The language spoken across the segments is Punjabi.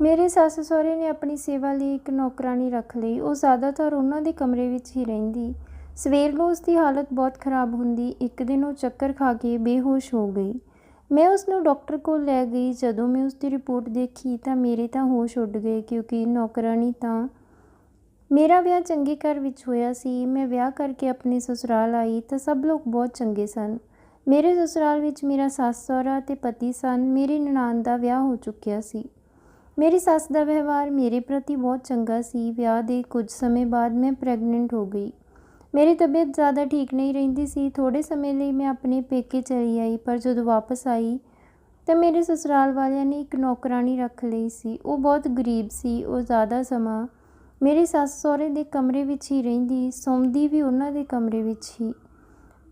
ਮੇਰੇ ਸੱਸ ਸਹੁਰੇ ਨੇ ਆਪਣੀ ਸੇਵਾ ਲਈ ਇੱਕ ਨੌਕਰਾਣੀ ਰੱਖ ਲਈ। ਉਹ ਜ਼ਿਆਦਾਤਰ ਉਹਨਾਂ ਦੇ ਕਮਰੇ ਵਿੱਚ ਹੀ ਰਹਿੰਦੀ। ਸਵੇਰ ਨੂੰ ਉਸ ਦੀ ਹਾਲਤ ਬਹੁਤ ਖਰਾਬ ਹੁੰਦੀ। ਇੱਕ ਦਿਨ ਉਹ ਚੱਕਰ ਖਾ ਕੇ ਬੇਹੋਸ਼ ਹੋ ਗਈ। ਮੈਂ ਉਸ ਨੂੰ ਡਾਕਟਰ ਕੋਲ ਲੈ ਗਈ। ਜਦੋਂ ਮੈਂ ਉਸ ਦੀ ਰਿਪੋਰਟ ਦੇਖੀ ਤਾਂ ਮੇਰੇ ਤਾਂ ਹੋਸ਼ ਉੱਡ ਗਏ, ਕਿਉਂਕਿ ਨੌਕਰਾਣੀ ਤਾਂ ਮੇਰਾ ਵਿਆਹ ਚੰਗੇ ਘਰ ਵਿੱਚ ਹੋਇਆ ਸੀ। ਮੈਂ ਵਿਆਹ ਕਰਕੇ ਆਪਣੇ ਸਸੁਰਾਲ ਆਈ ਤਾਂ ਸਭ ਲੋਕ ਬਹੁਤ ਚੰਗੇ ਸਨ। ਮੇਰੇ ਸਸੁਰਾਲ ਵਿੱਚ ਮੇਰਾ ਸੱਸ ਸਹੁਰਾ ਅਤੇ ਪਤੀ ਸਨ। ਮੇਰੀ ਨਨਾਣ ਦਾ ਵਿਆਹ ਹੋ ਚੁੱਕਿਆ ਸੀ। ਮੇਰੀ ਸੱਸ ਦਾ ਵਿਵਹਾਰ ਮੇਰੇ ਪ੍ਰਤੀ ਬਹੁਤ ਚੰਗਾ ਸੀ। ਵਿਆਹ ਦੇ ਕੁਝ ਸਮੇਂ ਬਾਅਦ ਮੈਂ ਪ੍ਰੈਗਨੈਂਟ ਹੋ ਗਈ। ਮੇਰੀ ਤਬੀਅਤ ਜ਼ਿਆਦਾ ਠੀਕ ਨਹੀਂ ਰਹਿੰਦੀ ਸੀ। ਥੋੜ੍ਹੇ ਸਮੇਂ ਲਈ ਮੈਂ ਆਪਣੇ ਪੇਕੇ ਚਲੀ ਆਈ, ਪਰ ਜਦੋਂ ਵਾਪਸ ਆਈ ਤਾਂ ਮੇਰੇ ਸਸੁਰਾਲ ਵਾਲਿਆਂ ਨੇ ਇੱਕ ਨੌਕਰਾਣੀ ਰੱਖ ਲਈ ਸੀ। ਉਹ ਬਹੁਤ ਗਰੀਬ ਸੀ। ਉਹ ਜ਼ਿਆਦਾ ਸਮਾਂ ਮੇਰੇ ਸੱਸ ਸਹੁਰੇ ਦੇ ਕਮਰੇ ਵਿੱਚ ਹੀ ਰਹਿੰਦੀ, ਸੌਂਦੀ ਵੀ ਉਹਨਾਂ ਦੇ ਕਮਰੇ ਵਿੱਚ ਹੀ।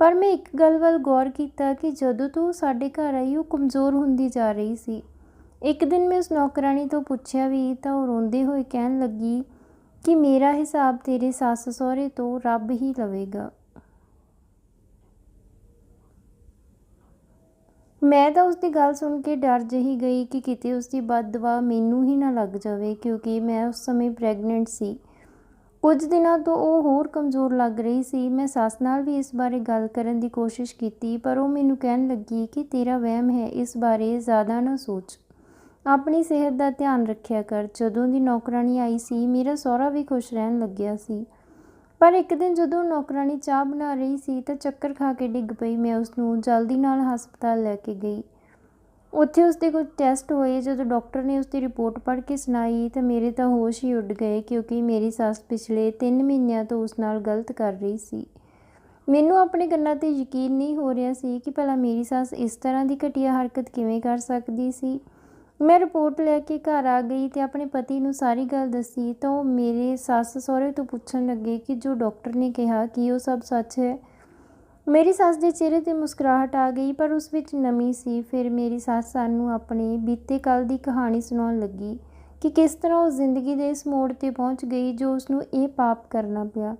ਪਰ ਮੈਂ ਇੱਕ ਗੱਲ ਵੱਲ ਗੌਰ ਕੀਤਾ ਕਿ ਜਦੋਂ ਤੋਂ ਉਹ ਸਾਡੇ ਘਰ ਆਈ, ਉਹ ਕਮਜ਼ੋਰ ਹੁੰਦੀ ਜਾ ਰਹੀ ਸੀ। ਇੱਕ ਦਿਨ ਮੈਂ ਉਸ ਨੌਕਰਾਣੀ ਤੋਂ ਪੁੱਛਿਆ ਵੀ ਤਾਂ ਉਹ ਰੋਂਦੇ ਹੋਏ ਕਹਿਣ ਲੱਗੀ ਕਿ ਮੇਰਾ ਹਿਸਾਬ ਤੇਰੇ ਸੱਸ ਸਹੁਰੇ ਤੋਂ ਰੱਬ ਹੀ ਲਵੇਗਾ। ਮੈਂ ਤਾਂ ਉਸਦੀ ਗੱਲ ਸੁਣ ਕੇ ਡਰ ਜਿਹੀ ਗਈ ਕਿ ਕਿਤੇ ਉਸਦੀ ਬਦਦੁਆ ਮੈਨੂੰ ਹੀ ਨਾ ਲੱਗ ਜਾਵੇ, ਕਿਉਂਕਿ ਮੈਂ ਉਸ ਸਮੇਂ ਪ੍ਰੈਗਨੈਂਟ ਸੀ। ਕੁਝ ਦਿਨਾਂ ਤੋਂ ਉਹ ਹੋਰ ਕਮਜ਼ੋਰ ਲੱਗ ਰਹੀ ਸੀ। ਮੈਂ ਸੱਸ ਨਾਲ ਵੀ ਇਸ ਬਾਰੇ ਗੱਲ ਕਰਨ ਦੀ ਕੋਸ਼ਿਸ਼ ਕੀਤੀ, ਪਰ ਉਹ ਮੈਨੂੰ ਕਹਿਣ ਲੱਗੀ ਕਿ ਤੇਰਾ ਵਹਿਮ ਹੈ, ਇਸ ਬਾਰੇ ਜ਼ਿਆਦਾ ਨਾ ਸੋਚ, ਆਪਣੀ ਸਿਹਤ ਦਾ ਧਿਆਨ ਰੱਖਿਆ ਕਰ। ਜਦੋਂ ਦੀ ਨੌਕਰਾਣੀ ਆਈ ਸੀ, ਮੇਰਾ ਸਹੁਰਾ ਵੀ ਖੁਸ਼ ਰਹਿਣ ਲੱਗਿਆ ਸੀ। ਪਰ ਇੱਕ ਦਿਨ ਜਦੋਂ ਨੌਕਰਾਣੀ ਚਾਹ ਬਣਾ ਰਹੀ ਸੀ ਤਾਂ ਚੱਕਰ ਖਾ ਕੇ ਡਿੱਗ ਪਈ। ਮੈਂ ਉਸਨੂੰ ਜਲਦੀ ਨਾਲ ਹਸਪਤਾਲ ਲੈ ਕੇ ਗਈ। ਉੱਥੇ ਉਸਦੇ ਕੁਝ ਟੈਸਟ ਹੋਏ। ਜਦੋਂ ਡਾਕਟਰ ਨੇ ਉਸਦੀ ਰਿਪੋਰਟ ਪੜ੍ਹ ਕੇ ਸੁਣਾਈ ਤਾਂ ਮੇਰੇ ਤਾਂ ਹੋਸ਼ ਹੀ ਉੱਡ ਗਏ, ਕਿਉਂਕਿ ਮੇਰੀ ਸੱਸ ਪਿਛਲੇ 3 ਮਹੀਨਿਆਂ ਤੋਂ ਉਸ ਨਾਲ ਗਲਤ ਕਰ ਰਹੀ ਸੀ। ਮੈਨੂੰ ਆਪਣੇ ਕੰਨਾਂ 'ਤੇ ਯਕੀਨ ਨਹੀਂ ਹੋ ਰਿਹਾ ਸੀ ਕਿ ਭਲਾ ਮੇਰੀ ਸੱਸ ਇਸ ਤਰ੍ਹਾਂ ਦੀ ਘਟੀਆ ਹਰਕਤ ਕਿਵੇਂ ਕਰ ਸਕਦੀ ਸੀ। ਮੈਂ ਰਿਪੋਰਟ ਲੈ ਕੇ ਘਰ ਆ ਗਈ ਅਤੇ ਆਪਣੇ ਪਤੀ ਨੂੰ ਸਾਰੀ ਗੱਲ ਦੱਸੀ ਤਾਂ ਉਹ ਮੇਰੇ ਸੱਸ ਸਹੁਰੇ ਤੋਂ ਪੁੱਛਣ ਲੱਗੇ ਕਿ ਜੋ ਡਾਕਟਰ ਨੇ ਕਿਹਾ ਕੀ ਉਹ ਸਭ ਸੱਚ ਹੈ। ਮੇਰੀ ਸੱਸ ਦੇ ਚਿਹਰੇ 'ਤੇ ਮੁਸਕਰਾਹਟ ਆ ਗਈ, ਪਰ ਉਸ ਵਿੱਚ ਨਮੀ ਸੀ। ਫਿਰ ਮੇਰੀ ਸੱਸ ਸਾਨੂੰ ਆਪਣੇ ਬੀਤੇ ਕੱਲ੍ਹ ਦੀ ਕਹਾਣੀ ਸੁਣਾਉਣ ਲੱਗੀ ਕਿ ਕਿਸ ਤਰ੍ਹਾਂ ਉਹ ਜ਼ਿੰਦਗੀ ਦੇ ਇਸ ਮੋੜ 'ਤੇ ਪਹੁੰਚ ਗਈ ਜੋ ਉਸਨੂੰ ਇਹ ਪਾਪ ਕਰਨਾ ਪਿਆ।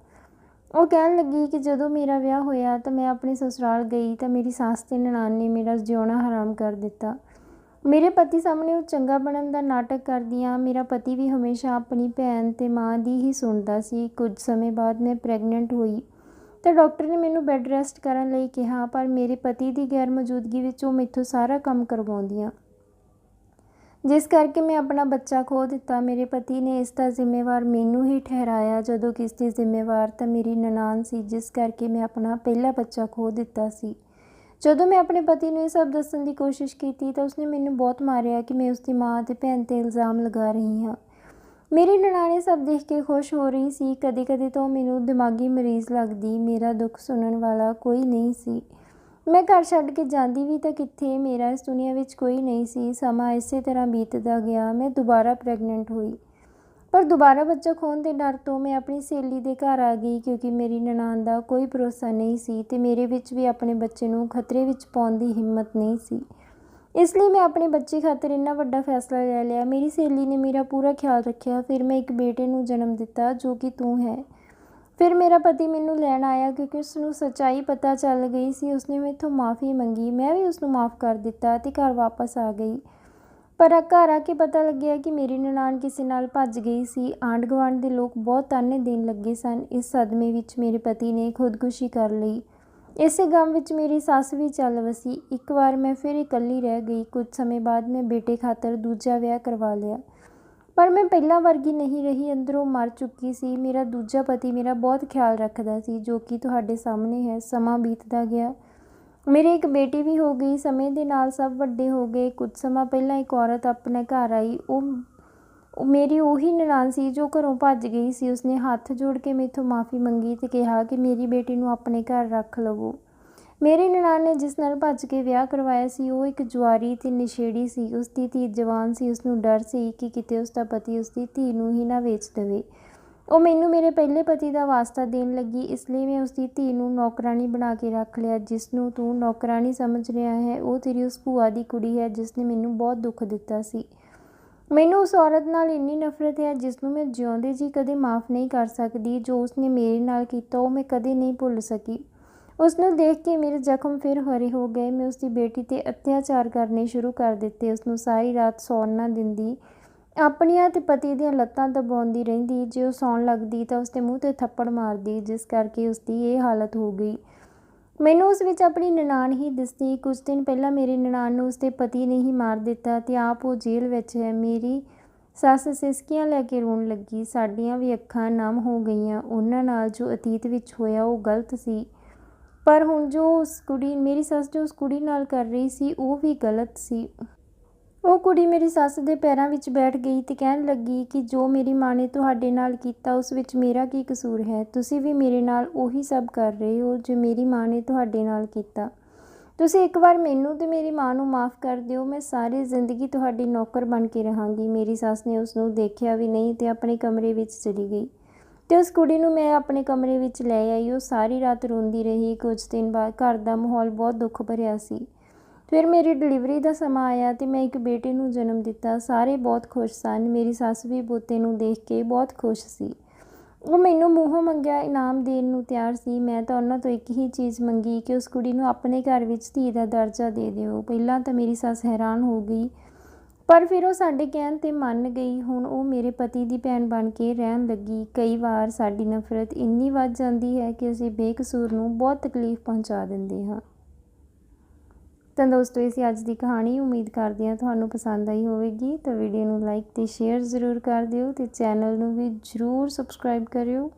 ਉਹ ਕਹਿਣ ਲੱਗੀ ਕਿ ਜਦੋਂ ਮੇਰਾ ਵਿਆਹ ਹੋਇਆ ਤਾਂ ਮੈਂ ਆਪਣੇ ਸਸੁਰਾਲ ਗਈ ਤਾਂ ਮੇਰੀ ਸੱਸ ਤੇ ਨਨਾਣ ਨੇ ਮੇਰਾ ਜਿਉਣਾ ਹਰਾਮ ਕਰ ਦਿੱਤਾ। ਮੇਰੇ ਪਤੀ ਸਾਹਮਣੇ ਉਹ ਚੰਗਾ ਬਣਨ ਦਾ ਨਾਟਕ ਕਰਦੀਆਂ। ਮੇਰਾ ਪਤੀ ਵੀ ਹਮੇਸ਼ਾ ਆਪਣੀ ਭੈਣ ਅਤੇ ਮਾਂ ਦੀ ਹੀ ਸੁਣਦਾ ਸੀ। ਕੁਝ ਸਮੇਂ ਬਾਅਦ ਮੈਂ ਪ੍ਰੈਗਨੈਂਟ ਹੋਈ ਤਾਂ ਡਾਕਟਰ ਨੇ ਮੈਨੂੰ ਬੈੱਡ ਰੈਸਟ ਕਰਨ ਲਈ ਕਿਹਾ, ਪਰ ਮੇਰੇ ਪਤੀ ਦੀ ਗੈਰ ਮੌਜੂਦਗੀ ਵਿੱਚ ਉਹ ਮੈਥੋਂ ਸਾਰਾ ਕੰਮ ਕਰਵਾਉਂਦੀਆਂ, ਜਿਸ ਕਰਕੇ ਮੈਂ ਆਪਣਾ ਬੱਚਾ ਖੋ ਦਿੱਤਾ। ਮੇਰੇ ਪਤੀ ਨੇ ਇਸ ਦਾ ਜ਼ਿੰਮੇਵਾਰ ਮੈਨੂੰ ਹੀ ਠਹਿਰਾਇਆ, ਜਦੋਂ ਕਿ ਇਸ ਦੀ ਜ਼ਿੰਮੇਵਾਰ ਤਾਂ ਮੇਰੀ ਨਨਾਣ ਸੀ, ਜਿਸ ਕਰਕੇ ਮੈਂ ਆਪਣਾ ਪਹਿਲਾ ਬੱਚਾ ਖੋ ਦਿੱਤਾ ਸੀ। ਜਦੋਂ ਮੈਂ ਆਪਣੇ ਪਤੀ ਨੂੰ ਇਹ ਸਭ ਦੱਸਣ ਦੀ ਕੋਸ਼ਿਸ਼ ਕੀਤੀ ਤਾਂ ਉਸਨੇ ਮੈਨੂੰ ਬਹੁਤ ਮਾਰਿਆ ਕਿ ਮੈਂ ਉਸਦੀ ਮਾਂ ਅਤੇ ਭੈਣ 'ਤੇ ਇਲਜ਼ਾਮ ਲਗਾ ਰਹੀ ਹਾਂ। ਮੇਰੀ ਨਨਾਣ ਇਹ ਸਭ ਦੇਖ ਕੇ ਖੁਸ਼ ਹੋ ਰਹੀ ਸੀ। ਕਦੇ ਕਦੇ ਤਾਂ ਉਹ ਮੈਨੂੰ ਦਿਮਾਗੀ ਮਰੀਜ਼ ਲੱਗਦੀ। ਮੇਰਾ ਦੁੱਖ ਸੁਣਨ ਵਾਲਾ ਕੋਈ ਨਹੀਂ ਸੀ। ਮੈਂ ਘਰ ਛੱਡ ਕੇ ਜਾਂਦੀ ਵੀ ਤਾਂ ਕਿੱਥੇ, ਮੇਰਾ ਇਸ ਦੁਨੀਆ ਵਿੱਚ ਕੋਈ ਨਹੀਂ ਸੀ। ਸਮਾਂ ਇਸੇ ਤਰ੍ਹਾਂ ਬੀਤਦਾ ਗਿਆ। ਮੈਂ ਦੁਬਾਰਾ ਪ੍ਰੈਗਨੈਂਟ ਹੋਈ, ਪਰ ਦੁਬਾਰਾ ਬੱਚਾ ਖੋਹਣ ਦੇ ਡਰ ਤੋਂ ਮੈਂ ਆਪਣੀ ਸਹੇਲੀ ਦੇ ਘਰ ਆ ਗਈ, ਕਿਉਂਕਿ ਮੇਰੀ ਨਨਾਣ ਦਾ ਕੋਈ ਭਰੋਸਾ ਨਹੀਂ ਸੀ ਅਤੇ ਮੇਰੇ ਵਿੱਚ ਵੀ ਆਪਣੇ ਬੱਚੇ ਨੂੰ ਖਤਰੇ ਵਿੱਚ ਪਾਉਣ ਦੀ ਹਿੰਮਤ ਨਹੀਂ ਸੀ। ਇਸ ਲਈ ਮੈਂ ਆਪਣੇ ਬੱਚੇ ਖਾਤਰ ਇੰਨਾ ਵੱਡਾ ਫੈਸਲਾ ਲੈ ਲਿਆ। ਮੇਰੀ ਸਹੇਲੀ ਨੇ ਮੇਰਾ ਪੂਰਾ ਖਿਆਲ ਰੱਖਿਆ। ਫਿਰ ਮੈਂ ਇੱਕ ਬੇਟੇ ਨੂੰ ਜਨਮ ਦਿੱਤਾ, ਜੋ ਕਿ ਤੂੰ ਹੈ। ਫਿਰ ਮੇਰਾ ਪਤੀ ਮੈਨੂੰ ਲੈਣ ਆਇਆ, ਕਿਉਂਕਿ ਉਸਨੂੰ ਸੱਚਾਈ ਪਤਾ ਚੱਲ ਗਈ ਸੀ। ਉਸਨੇ ਮੈਥੋਂ ਮਾफ़ੀ ਮੰਗੀ। ਮੈਂ ਵੀ ਉਸਨੂੰ ਮਾफ़ ਕਰ ਦਿੱਤਾ ਅਤੇ ਘਰ ਵਾਪਸ ਆ ਗਈ। ਪਰ ਘਰ ਆ ਕੇ ਪਤਾ ਲੱਗਿਆ ਕਿ ਮੇਰੀ ਨਨਾਣ ਕਿਸੇ ਨਾਲ ਭੱਜ ਗਈ ਸੀ। ਆਂਢ ਗੁਆਂਢ ਦੇ ਲੋਕ ਬਹੁਤ ਤਾਨੇ ਦੇਣ ਲੱਗੇ ਸਨ। ਇਸ ਸਦਮੇ ਵਿੱਚ ਮੇਰੇ ਪਤੀ ਨੇ ਖੁਦਕੁਸ਼ੀ ਕਰ ਲਈ। ਇਸੇ ਗਮ ਵਿੱਚ ਮੇਰੀ ਸੱਸ ਵੀ ਚੱਲ ਵਸੀ। ਇੱਕ ਵਾਰ ਮੈਂ ਫਿਰ ਇਕੱਲੀ ਰਹਿ ਗਈ। ਕੁਝ ਸਮੇਂ ਬਾਅਦ ਮੈਂ ਬੇਟੇ ਖਾਤਰ ਦੂਜਾ ਵਿਆਹ ਕਰਵਾ ਲਿਆ, ਪਰ ਮੈਂ ਪਹਿਲਾਂ ਵਰਗੀ ਨਹੀਂ ਰਹੀ। ਅੰਦਰੋਂ ਮਰ ਚੁੱਕੀ ਸੀ। ਮੇਰਾ ਦੂਜਾ ਪਤੀ ਮੇਰਾ ਬਹੁਤ ਖਿਆਲ ਰੱਖਦਾ ਸੀ, ਜੋ ਕਿ ਤੁਹਾਡੇ ਸਾਹਮਣੇ ਹੈ। ਸਮਾਂ ਬੀਤਦਾ ਗਿਆ। ਮੇਰੀ ਇੱਕ ਬੇਟੀ ਵੀ ਹੋ ਗਈ। ਸਮੇਂ ਦੇ ਨਾਲ ਸਭ ਵੱਡੇ ਹੋ ਗਏ। ਕੁਝ ਸਮਾਂ ਪਹਿਲਾਂ ਇੱਕ ਔਰਤ ਆਪਣੇ ਘਰ ਆਈ। ਉਹ ਮੇਰੀ ਉਹੀ ਨਨਾਣ ਸੀ ਜੋ ਘਰੋਂ ਭੱਜ ਗਈ ਸੀ। ਉਸਨੇ ਹੱਥ ਜੋੜ ਕੇ ਮੈਥੋਂ ਮਾਫ਼ੀ ਮੰਗੀ ਅਤੇ ਕਿਹਾ ਕਿ ਮੇਰੀ ਬੇਟੀ ਨੂੰ ਆਪਣੇ ਘਰ ਰੱਖ ਲਵੋ। ਮੇਰੀ ਨਨਾਣ ਨੇ ਜਿਸ ਨਾਲ ਭੱਜ ਕੇ ਵਿਆਹ ਕਰਵਾਇਆ ਸੀ, ਉਹ ਇੱਕ ਜੁਆਰੀ ਅਤੇ ਨਸ਼ੇੜੀ ਸੀ। ਉਸਦੀ ਧੀ ਜਵਾਨ ਸੀ। ਉਸਨੂੰ ਡਰ ਸੀ ਕਿ ਕਿਤੇ ਉਸਦਾ ਪਤੀ ਉਸਦੀ ਧੀ ਨੂੰ ਹੀ ਨਾ ਵੇਚ ਦੇਵੇ। ਉਹ ਮੈਨੂੰ ਮੇਰੇ ਪਹਿਲੇ ਪਤੀ ਦਾ ਵਾਸਤਾ ਦੇਣ ਲੱਗੀ। ਇਸ ਲਈ ਮੈਂ ਉਸਦੀ ਧੀ ਨੂੰ ਨੌਕਰਾਣੀ ਬਣਾ ਕੇ ਰੱਖ ਲਿਆ। ਜਿਸ ਨੂੰ ਤੂੰ ਨੌਕਰਾਣੀ ਸਮਝ ਰਿਹਾ ਹੈ, ਉਹ ਤੇਰੀ ਉਸ ਭੂਆ ਦੀ ਕੁੜੀ ਹੈ ਜਿਸ ਨੇ ਮੈਨੂੰ ਬਹੁਤ ਦੁੱਖ ਦਿੱਤਾ ਸੀ। ਮੈਨੂੰ ਉਸ ਔਰਤ ਨਾਲ ਇੰਨੀ ਨਫ਼ਰਤ ਹੈ ਜਿਸ ਨੂੰ ਮੈਂ ਜਿਉਂਦੇ ਜੀ ਕਦੇ ਮਾफ़ ਨਹੀਂ ਕਰ ਸਕਦੀ। ਜੋ ਉਸਨੇ ਮੇਰੇ ਨਾਲ ਕੀਤਾ ਉਹ ਮੈਂ ਕਦੇ ਨਹੀਂ ਭੁੱਲ ਸਕੀ। ਉਸ ਨੂੰ ਦੇਖ ਕੇ ਮੇਰੇ ਜ਼ਖਮ ਫਿਰ ਹਰੇ ਹੋ ਗਏ। ਮੈਂ ਉਸਦੀ ਬੇਟੀ 'ਤੇ ਅਤਿਆਚਾਰ ਕਰਨੇ ਸ਼ੁਰੂ ਕਰ ਦਿੱਤੇ। ਉਸਨੂੰ ਸਾਰੀ ਰਾਤ ਸੌਣ ਨਾ ਦਿੰਦੀ ਆਪਣੀਆਂ ਤੇ ਪਤੀ ਦੀਆਂ ਲੱਤਾਂ ਦਬਾਉਂਦੀ ਰਹਿੰਦੀ। ਜੇ ਉਹ ਸੌਣ ਲੱਗਦੀ ਤਾਂ ਉਸਦੇ ਮੂੰਹ 'ਤੇ ਥੱਪੜ ਮਾਰਦੀ, ਜਿਸ ਕਰਕੇ ਉਸਦੀ ਇਹ ਹਾਲਤ ਹੋ ਗਈ। ਮੈਨੂੰ ਉਸ ਵਿੱਚ ਆਪਣੀ ਨਨਾਣ ਹੀ ਦਿਸਦੀ। ਕੁਝ ਦਿਨ ਪਹਿਲਾਂ ਮੇਰੀ ਨਨਾਣ ਨੂੰ ਉਸਦੇ ਪਤੀ ਨੇ ਹੀ ਮਾਰ ਦਿੱਤਾ ਤੇ ਆਪ ਉਹ ਜੇਲ੍ਹ ਵਿੱਚ ਹੈ। ਮੇਰੀ ਸੱਸ ਸਿਸਕੀਆਂ ਲੈ ਕੇ ਰੋਣ ਲੱਗੀ। ਸਾਡੀਆਂ ਵੀ ਅੱਖਾਂ ਨਮ ਹੋ ਗਈਆਂ। ਉਹਨਾਂ ਨਾਲ ਜੋ ਅਤੀਤ ਵਿੱਚ ਹੋਇਆ ਉਹ ਗਲਤ ਸੀ, ਪਰ ਹੁਣ ਮੇਰੀ ਸੱਸ ਜੋ ਉਸ ਕੁੜੀ ਨਾਲ ਕਰ ਰਹੀ ਸੀ ਉਹ ਵੀ ਗਲਤ ਸੀ। ਉਹ ਕੁੜੀ ਮੇਰੀ ਸੱਸ ਦੇ ਪੈਰਾਂ ਵਿੱਚ ਬੈਠ ਗਈ ਤੇ ਕਹਿਣ ਲੱਗੀ ਕਿ ਜੋ ਮੇਰੀ ਮਾਂ ਨੇ ਤੁਹਾਡੇ ਨਾਲ ਕੀਤਾ ਉਸ ਵਿੱਚ ਮੇਰਾ ਕੀ ਕਸੂਰ ਹੈ। ਤੁਸੀਂ ਵੀ ਮੇਰੇ ਨਾਲ ਉਹੀ ਸਭ ਕਰ ਰਹੇ ਹੋ ਜੋ ਮੇਰੀ ਮਾਂ ਨੇ ਤੁਹਾਡੇ ਨਾਲ ਕੀਤਾ। ਤੁਸੀਂ ਇੱਕ ਵਾਰ ਮੈਨੂੰ ਤੇ ਮੇਰੀ ਮਾਂ ਨੂੰ ਮਾफ़ ਕਰ ਦਿਓ, ਮੈਂ ਸਾਰੀ ਜ਼ਿੰਦਗੀ ਤੁਹਾਡੀ ਨੌਕਰ ਬਣ ਕੇ ਰਹਾਂਗੀ। ਮੇਰੀ ਸੱਸ ਨੇ ਉਸ ਨੂੰ ਦੇਖਿਆ ਵੀ ਨਹੀਂ ਤੇ ਆਪਣੇ ਕਮਰੇ ਵਿੱਚ ਚਲੀ ਗਈ ਤੇ ਉਸ ਕੁੜੀ ਨੂੰ ਮੈਂ ਆਪਣੇ ਕਮਰੇ ਵਿੱਚ ਲੈ ਆਈ। ਉਹ ਸਾਰੀ ਰਾਤ ਰੋਂਦੀ ਰਹੀ। ਕੁਝ ਦਿਨ ਬਾਅਦ ਘਰ ਦਾ ਮਾਹੌਲ ਬਹੁਤ ਦੁੱਖ ਭਰਿਆ ਸੀ। ਫਿਰ ਮੇਰੀ ਡਿਲੀਵਰੀ ਦਾ ਸਮਾਂ ਆਇਆ ਤੇ ਮੈਂ ਇੱਕ ਬੇਟੇ ਨੂੰ ਜਨਮ ਦਿੱਤਾ। ਸਾਰੇ ਬਹੁਤ ਖੁਸ਼ ਸਨ। ਮੇਰੀ ਸੱਸ ਵੀ ਪੋਤੇ ਨੂੰ ਦੇਖ ਕੇ ਬਹੁਤ ਖੁਸ਼ ਸੀ। ਉਹ ਮੈਨੂੰ ਮੂੰਹੋਂ ਮੰਗਿਆ ਇਨਾਮ ਦੇਣ ਨੂੰ ਤਿਆਰ ਸੀ। ਮੈਂ ਤਾਂ ਉਹਨਾਂ ਤੋਂ ਇੱਕ ਹੀ ਚੀਜ਼ ਮੰਗੀ ਕਿ ਉਸ ਕੁੜੀ ਨੂੰ ਆਪਣੇ ਘਰ ਵਿੱਚ ਧੀ ਦਾ ਦਰਜਾ ਦੇ ਦਿਓ। ਪਹਿਲਾਂ ਤਾਂ ਮੇਰੀ ਸੱਸ ਹੈਰਾਨ ਹੋ ਗਈ, ਪਰ ਫਿਰ ਉਹ ਸਾਡੇ ਕਹਿਣ 'ਤੇ ਮੰਨ ਗਈ। ਹੁਣ ਉਹ ਮੇਰੇ ਪਤੀ ਦੀ ਭੈਣ ਬਣ ਕੇ ਰਹਿਣ ਲੱਗੀ। ਕਈ ਵਾਰ ਸਾਡੀ ਨਫ਼ਰਤ ਇੰਨੀ ਵੱਧ ਜਾਂਦੀ ਹੈ ਕਿ ਅਸੀਂ ਬੇਕਸੂਰ ਨੂੰ ਬਹੁਤ ਤਕਲੀਫ ਪਹੁੰਚਾ ਦਿੰਦੇ ਹਾਂ। ਤਾਂ ਦੋਸਤੋ, ਇਹ ਸੀ ਅੱਜ ਦੀ ਕਹਾਣੀ। ਉਮੀਦ ਕਰਦੇ ਹਾਂ ਤੁਹਾਨੂੰ ਪਸੰਦ ਆਈ ਹੋਵੇਗੀ। ਤਾਂ ਵੀਡੀਓ ਨੂੰ ਲਾਈਕ ਤੇ ਸ਼ੇਅਰ ਜ਼ਰੂਰ ਕਰ ਦਿਓ ਤੇ ਚੈਨਲ ਨੂੰ ਵੀ ਜ਼ਰੂਰ ਸਬਸਕ੍ਰਾਈਬ ਕਰਿਓ।